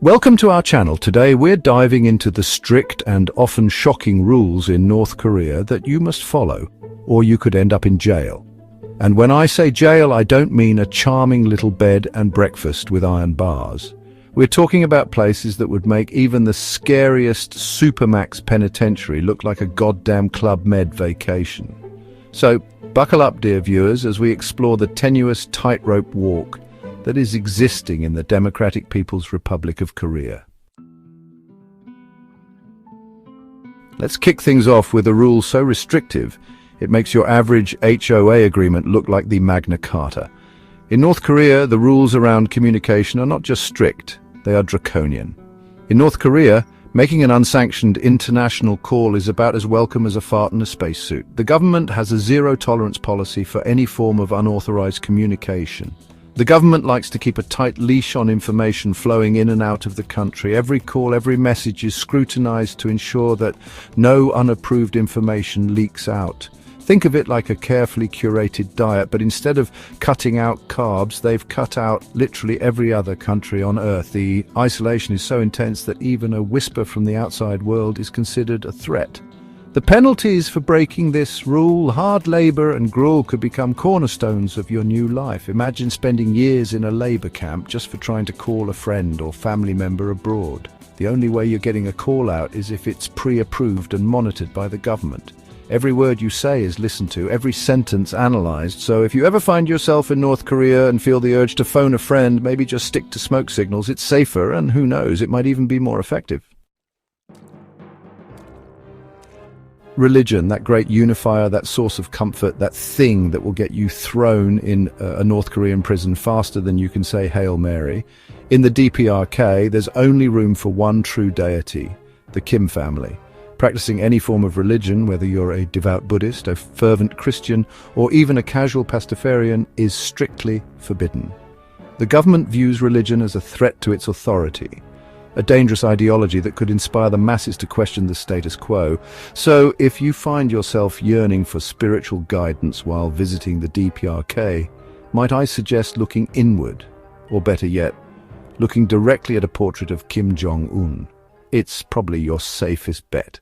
Welcome to our channel. Today we're diving into the strict and often shocking rules in North Korea that you must follow, or you could end up in jail. And when I say jail, I don't mean a charming little bed and breakfast with iron bars. We're talking about places that would make even the scariest Supermax penitentiary look like a goddamn Club Med vacation. So, buckle up, dear viewers, as we explore the tenuous tightrope walk that is existing in the Democratic People's Republic of Korea. Let's kick things off with a rule so restrictive it makes your average HOA agreement look like the Magna Carta. In North Korea, the rules around communication are not just strict, they are draconian. In North Korea, making an unsanctioned international call is about as welcome as a fart in a spacesuit. The government has a zero-tolerance policy for any form of unauthorized communication. The government likes to keep a tight leash on information flowing in and out of the country. Every call, every message is scrutinized to ensure that no unapproved information leaks out. Think of it like a carefully curated diet, but instead of cutting out carbs, they've cut out literally every other country on Earth. The isolation is so intense that even a whisper from the outside world is considered a threat. The penalties for breaking this rule, hard labor and gruel, could become cornerstones of your new life. Imagine spending years in a labor camp just for trying to call a friend or family member abroad. The only way you're getting a call out is if it's pre-approved and monitored by the government. Every word you say is listened to, every sentence analyzed. So if you ever find yourself in North Korea and feel the urge to phone a friend, maybe just stick to smoke signals. It's safer, and who knows, it might even be more effective. Religion, that great unifier, that source of comfort, that thing that will get you thrown in a North Korean prison faster than you can say Hail Mary. In the DPRK, there's only room for one true deity, the Kim family. Practicing any form of religion, whether you're a devout Buddhist, a fervent Christian, or even a casual Pastafarian, is strictly forbidden. The government views religion as a threat to its authority, a dangerous ideology that could inspire the masses to question the status quo. So, if you find yourself yearning for spiritual guidance while visiting the DPRK, might I suggest looking inward, or better yet, looking directly at a portrait of Kim Jong-un. It's probably your safest bet.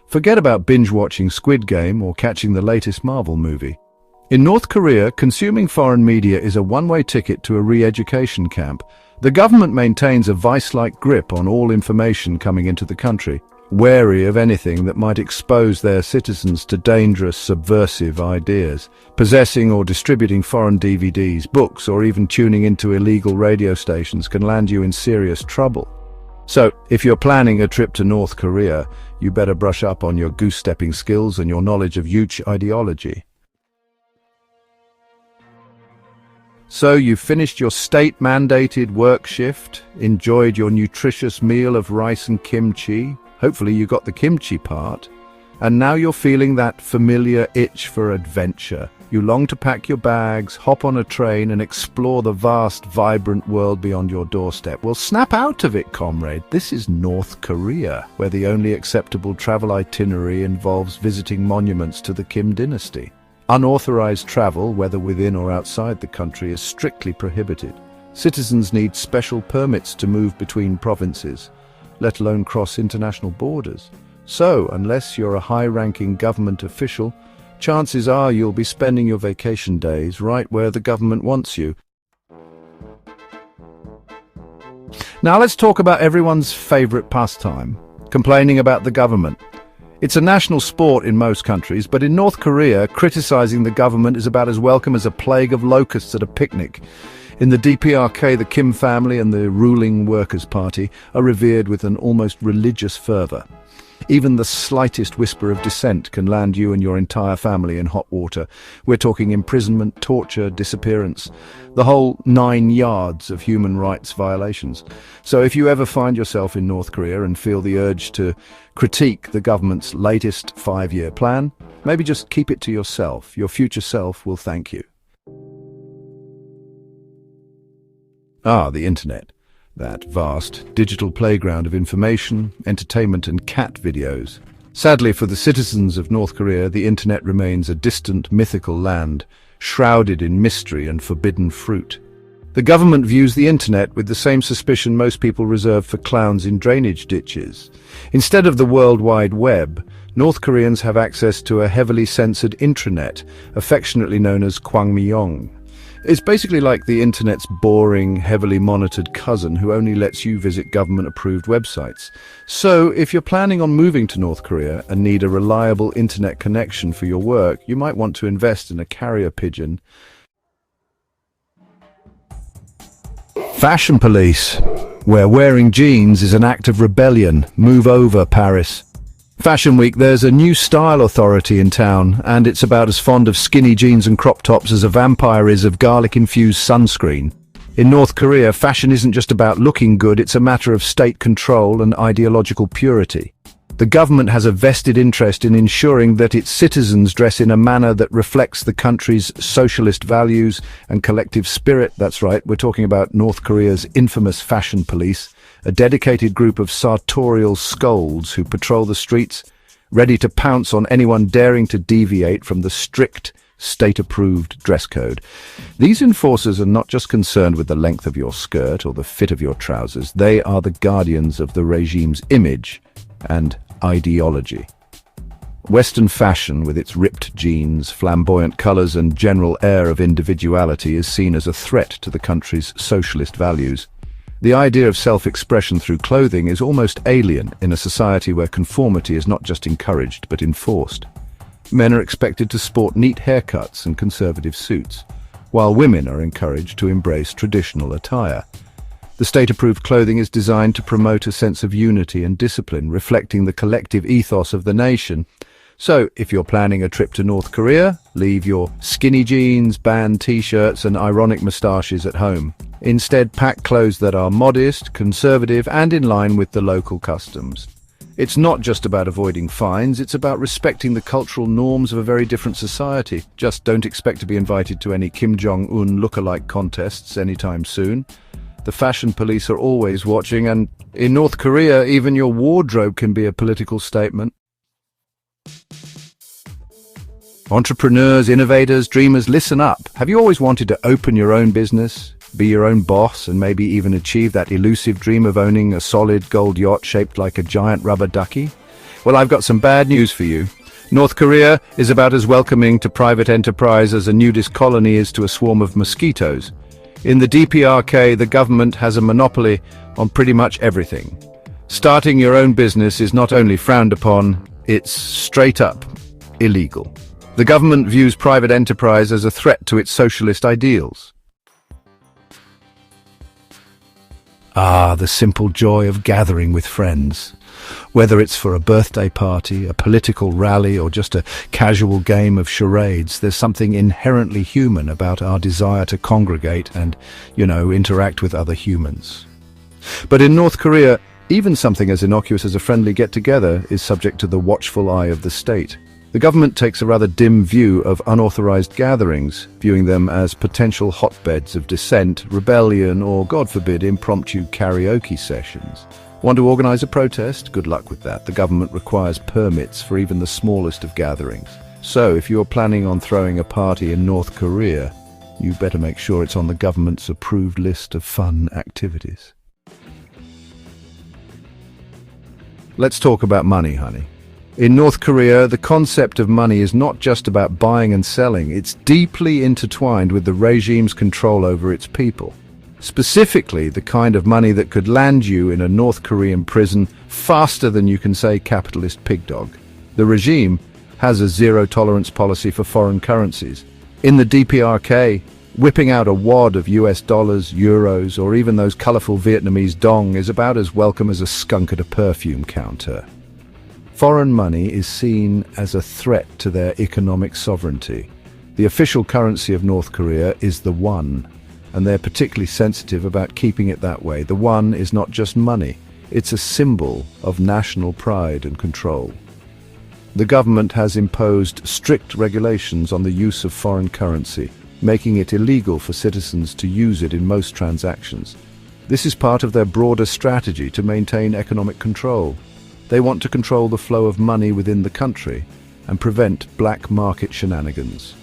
Forget about binge-watching Squid Game or catching the latest Marvel movie. In North Korea, consuming foreign media is a one-way ticket to a re-education camp. The government maintains a vice-like grip on all information coming into the country, wary of anything that might expose their citizens to dangerous, subversive ideas. Possessing or distributing foreign DVDs, books, or even tuning into illegal radio stations can land you in serious trouble. So, if you're planning a trip to North Korea, you better brush up on your goose-stepping skills and your knowledge of youth ideology. So you've finished your state-mandated work shift, enjoyed your nutritious meal of rice and kimchi, hopefully you got the kimchi part, and now you're feeling that familiar itch for adventure. You long to pack your bags, hop on a train, and explore the vast, vibrant world beyond your doorstep. Well, snap out of it, comrade. This is North Korea, where the only acceptable travel itinerary involves visiting monuments to the Kim dynasty. Unauthorized travel, whether within or outside the country, is strictly prohibited. Citizens need special permits to move between provinces, let alone cross international borders. So, unless you're a high-ranking government official, chances are you'll be spending your vacation days right where the government wants you. Now let's talk about everyone's favorite pastime, complaining about the government. It's a national sport in most countries, but in North Korea, criticizing the government is about as welcome as a plague of locusts at a picnic. In the DPRK, the Kim family and the ruling Workers' Party are revered with an almost religious fervor. Even the slightest whisper of dissent can land you and your entire family in hot water. We're talking imprisonment, torture, disappearance, the whole 9 yards of human rights violations. So if you ever find yourself in North Korea and feel the urge to critique the government's latest 5-year plan, maybe just keep it to yourself. Your future self will thank you. The internet. That vast digital playground of information, entertainment and cat videos. Sadly for the citizens of North Korea, the internet remains a distant, mythical land, shrouded in mystery and forbidden fruit. The government views the internet with the same suspicion most people reserve for clowns in drainage ditches. Instead of the World Wide Web, North Koreans have access to a heavily censored intranet, affectionately known as Kwangmyong. It's basically like the internet's boring, heavily monitored cousin who only lets you visit government-approved websites. So, if you're planning on moving to North Korea and need a reliable internet connection for your work, you might want to invest in a carrier pigeon. Fashion police, where wearing jeans is an act of rebellion. Move over, Paris. Fashion Week, there's a new style authority in town, and it's about as fond of skinny jeans and crop tops as a vampire is of garlic-infused sunscreen. In North Korea, fashion isn't just about looking good, it's a matter of state control and ideological purity. The government has a vested interest in ensuring that its citizens dress in a manner that reflects the country's socialist values and collective spirit. That's right, we're talking about North Korea's infamous fashion police, a dedicated group of sartorial scolds who patrol the streets, ready to pounce on anyone daring to deviate from the strict, state-approved dress code. These enforcers are not just concerned with the length of your skirt or the fit of your trousers, they are the guardians of the regime's image and ideology. Western fashion, with its ripped jeans, flamboyant colors and general air of individuality, is seen as a threat to the country's socialist values. The idea of self-expression through clothing is almost alien in a society where conformity is not just encouraged but enforced. Men are expected to sport neat haircuts and conservative suits, while women are encouraged to embrace traditional attire. The state-approved clothing is designed to promote a sense of unity and discipline, reflecting the collective ethos of the nation. So, if you're planning a trip to North Korea, leave your skinny jeans, band t-shirts and ironic moustaches at home. Instead, pack clothes that are modest, conservative and in line with the local customs. It's not just about avoiding fines, it's about respecting the cultural norms of a very different society. Just don't expect to be invited to any Kim Jong-un look-alike contests anytime soon. The fashion police are always watching, and in North Korea, even your wardrobe can be a political statement. Entrepreneurs, innovators, dreamers, listen up. Have you always wanted to open your own business, be your own boss, and maybe even achieve that elusive dream of owning a solid gold yacht shaped like a giant rubber ducky? Well, I've got some bad news for you. North Korea is about as welcoming to private enterprise as a nudist colony is to a swarm of mosquitoes. In the DPRK, the government has a monopoly on pretty much everything. Starting your own business is not only frowned upon, it's straight up illegal. The government views private enterprise as a threat to its socialist ideals. The simple joy of gathering with friends. Whether it's for a birthday party, a political rally, or just a casual game of charades, there's something inherently human about our desire to congregate and, interact with other humans. But in North Korea, even something as innocuous as a friendly get-together is subject to the watchful eye of the state. The government takes a rather dim view of unauthorized gatherings, viewing them as potential hotbeds of dissent, rebellion, or, God forbid, impromptu karaoke sessions. Want to organize a protest? Good luck with that. The government requires permits for even the smallest of gatherings. So, if you're planning on throwing a party in North Korea, you better make sure it's on the government's approved list of fun activities. Let's talk about money, honey. In North Korea, the concept of money is not just about buying and selling, it's deeply intertwined with the regime's control over its people. Specifically, the kind of money that could land you in a North Korean prison faster than you can say capitalist pig dog. The regime has a zero-tolerance policy for foreign currencies. In the DPRK, whipping out a wad of US dollars, euros, or even those colorful Vietnamese dong is about as welcome as a skunk at a perfume counter. Foreign money is seen as a threat to their economic sovereignty. The official currency of North Korea is the won, and they're particularly sensitive about keeping it that way. The won is not just money, it's a symbol of national pride and control. The government has imposed strict regulations on the use of foreign currency, making it illegal for citizens to use it in most transactions. This is part of their broader strategy to maintain economic control. They want to control the flow of money within the country and prevent black market shenanigans.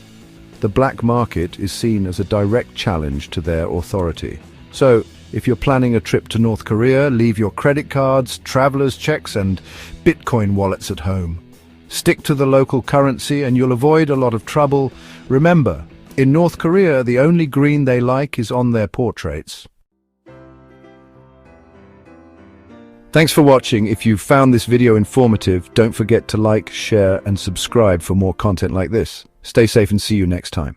The black market is seen as a direct challenge to their authority. So, if you're planning a trip to North Korea, leave your credit cards, traveler's checks, and Bitcoin wallets at home. Stick to the local currency and you'll avoid a lot of trouble. Remember, in North Korea, the only green they like is on their portraits. Thanks for watching. If you found this video informative, don't forget to like, share, and subscribe for more content like this. Stay safe and see you next time.